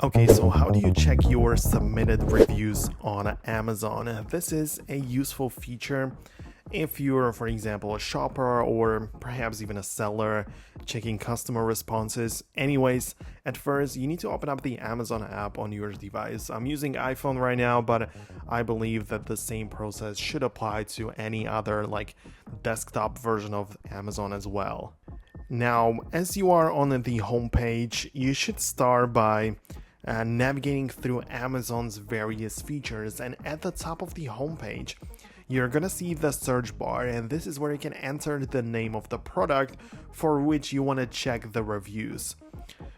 Okay, so how do you check your submitted reviews on Amazon? This is a useful feature if you're, for example, a shopper or perhaps even a seller checking customer responses. Anyways, at first, you need to open up the Amazon app on your device. I'm using iPhone right now, but I believe that the same process should apply to any other desktop version of Amazon as well. Now, as you are on the homepage, you should start by navigating through Amazon's various features, and at the top of the homepage you're gonna see the search bar, and this is where you can enter the name of the product for which you want to check the reviews.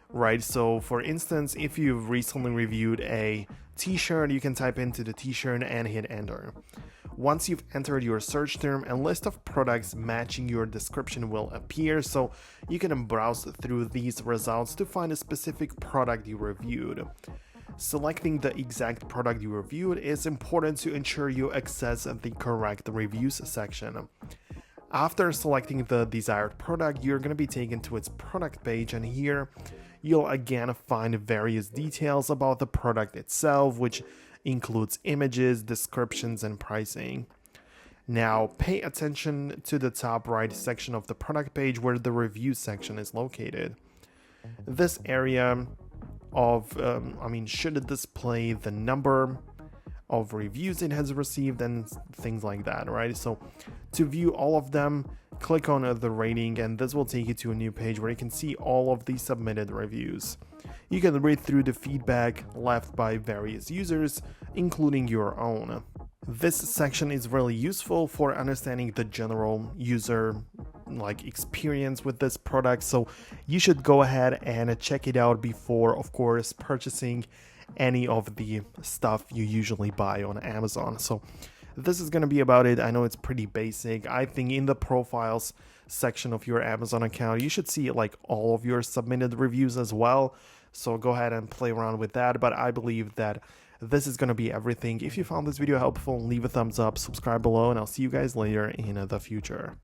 Right, so for instance, if you've recently reviewed a t-shirt, you can type into the t-shirt and hit enter. Once you've entered your search term, a list of products matching your description will appear, so you can browse through these results to find a specific product you reviewed. Selecting the exact product you reviewed is important to ensure you access the correct reviews section. After selecting the desired product, you're going to be taken to its product page, and here you'll again find various details about the product itself, which includes images, descriptions, and pricing. Now, pay attention to the top right section of the product page where the review section is located. This area should display the number of reviews it has received and things like that, right? So to view all of them, click on the rating, and this will take you to a new page where you can see all of the submitted reviews. You can read through the feedback left by various users, including your own. This section is really useful for understanding the general user experience with this product, so you should go ahead and check it out before, of course, purchasing any of the stuff you usually buy on Amazon. So this is going to be about it. I know it's pretty basic. I think in the profiles section of your Amazon account, you should see all of your submitted reviews as well. So go ahead and play around with that. But I believe that this is going to be everything. If you found this video helpful, leave a thumbs up, subscribe below, and I'll see you guys later in the future.